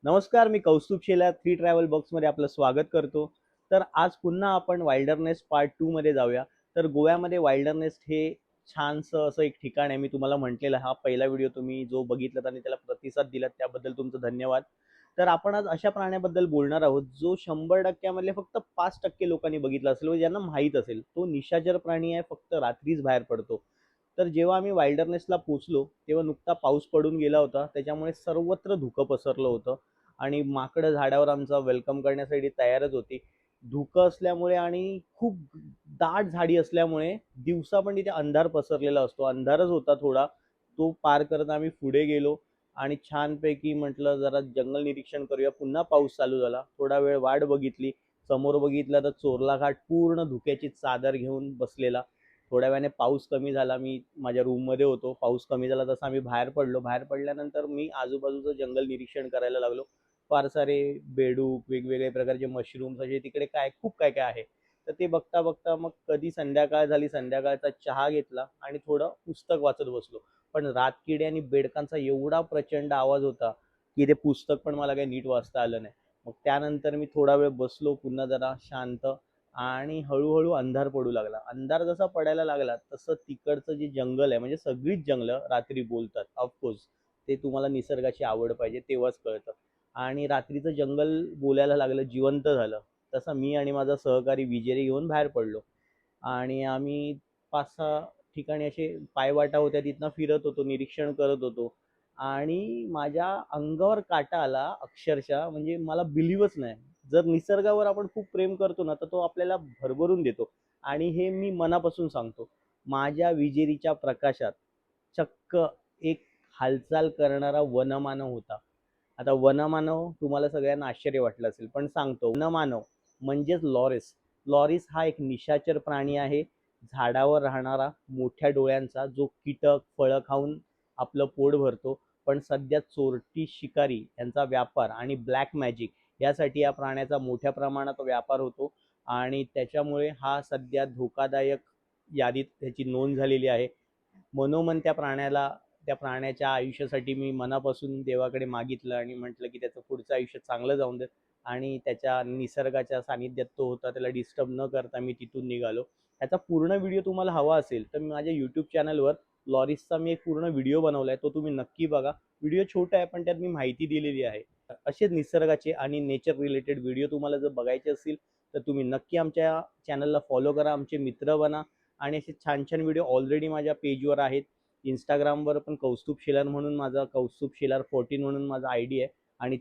नमस्कार, मी Kaustubh Shelar three travel बॉक्समध्ये आपलं स्वागत करतो. तर आज पुन्हा आपण वाइल्डरनेस पार्ट 2 मध्ये जाऊया. तर गोव्यामध्ये वाइल्डरनेस हे छानसं असं एक ठिकाण आहे. मी तुम्हाला म्हटलेलं हा पहिला व्हिडिओ तुम्ही जो बघितलात आणि त्याला प्रतिसाद दिलात त्याबद्दल तुमचं धन्यवाद. तर आपण आज अशा प्राण्याबद्दल बोलणार आहोत जो 100% मधले फक्त 5% लोकांनी बघितला असेल व ज्यांना माहीत असेल. तो निशाचर प्राणी आहे, फक्त रात्रीच बाहेर पडतो. तर जेव्हा आम्ही वाइल्डरनेसला पोहोचलो तेव्हा नुकता पाऊस पडून गेला होता, त्याच्यामुळे सर्वत्र धुकं पसरलं होतं आणि माकडं झाडावर आमचा वेलकम करण्यासाठी तयारच होती. धुकं असल्यामुळे आणि खूप दाट झाडी असल्यामुळे दिवसा पण तिथे अंधार पसरलेला असतो. अंधारच होता थोडा. तो पार करत आम्ही पुढे गेलो आणि छानपैकी म्हटलं जरा जंगल निरीक्षण करूया. पुन्हा पाऊस चालू झाला. थोडा वेळ वाट बघितली. समोर बघितलं तर चोरला घाट पूर्ण धुक्याची चादर घेऊन बसलेला. थोड्या वेळाने पाऊस कमी झाला. मी माझ्या रूममध्ये होतो. पाऊस कमी झाला तसं आम्ही बाहेर पडलो. बाहेर पडल्यानंतर मी आजूबाजूचं जंगल निरीक्षण करायला लागलो. फार सारे बेडूक, वेगवेगळे प्रकारचे मशरूम्स असे तिकडे काय खूप काय काय आहे. तर ते बघता बघता मग कधी संध्याकाळ झाली, संध्याकाळचा चहा घेतला आणि थोडं पुस्तक वाचत बसलो. पण रातकिडे आणि बेडकांचा एवढा प्रचंड आवाज होता की ते पुस्तक पण मला काही नीट वाचता आलं नाही. मग त्यानंतर मी थोडा वेळ बसलो पुन्हा जरा शांत आणि हळूहळू अंधार पडू लागला. अंधार जसा पडायला लागला तसं तिकडचं जे जंगल आहे, म्हणजे सगळीच जंगलं रात्री बोलतात ऑफकोर्स. ते तुम्हाला निसर्गाची आवड पाहिजे तेव्हाच कळतं. आणि रात्रीचं जंगल बोलायला लागलं, जिवंत झालं. तसं मी आणि माझा सहकारी विजेरी घेऊन बाहेर पडलो आणि आम्ही 5-6 ठिकाणी असे पायवाटा होत्या तिथनं फिरत होतो, निरीक्षण करत होतो आणि माझ्या अंगावर काटा आला अक्षरशः. म्हणजे मला बिलीव्हच नाही. जर निसर्गावर आपण खूप प्रेम करतो ना, तर तो आपल्याला भरभरून देतो आणि हे मी मनापासून सांगतो. माझ्या विजेरीच्या प्रकाशात चक्क एक हालचाल करणारा वनमानव होता. आता वनमानव तुम्हाला सगळ्यांना आश्चर्य वाटलं असेल, पण सांगतो. वनमानव म्हणजेच लॉरिस. लॉरिस हा एक निशाचर प्राणी आहे. झाडावर राहणारा, मोठ्या डोळ्यांचा, जो कीटक फळं खाऊन आपलं पोट भरतो. पण सध्या चोरटी शिकारी यांचा व्यापार आणि ब्लॅक मॅजिक यासाठी या प्राण्याचा मोठ्या प्रमाणात व्यापार होतो आणि त्याच्यामुळे हा सध्या धोकादायक यादीत त्याची नोंद झालेली आहे. मनोमन त्या प्राण्याच्या आयुष्यासाठी मी मनापासून देवाकडे मागितलं आणि म्हटलं की त्याचं पुढचं आयुष्य चांगलं जाऊन दे. आणि त्याच्या निसर्गाच्या सानिध्यात तो होता, त्याला डिस्टर्ब न करता मी तिथून निघालो. त्याचा पूर्ण व्हिडिओ तुम्हाला हवा असेल तर मी माझ्या यूट्यूब चॅनलवर लॉरिसचा मी एक पूर्ण व्हिडिओ बनवला आहे, तो तुम्ही नक्की बघा. व्हिडिओ छोटा आहे पण त्यात मी माहिती दिलेली आहे. असेच निसर्गाचे आणि नेचर रिलेटेड व्हिडिओ तुम्हाला जर बघायचे असतील तर तुम्ही नक्की आमच्या चॅनलला फॉलो करा, आमचे मित्र बना. आणि असे छान छान व्हिडिओ ऑलरेडी माझ्या पेजवर आहेत. इंस्टाग्रामवर पण कौस्तुभ शेलार म्हणून माझा, कौस्तुभ शेलार 14 म्हणून माझा आय डी आहे आणि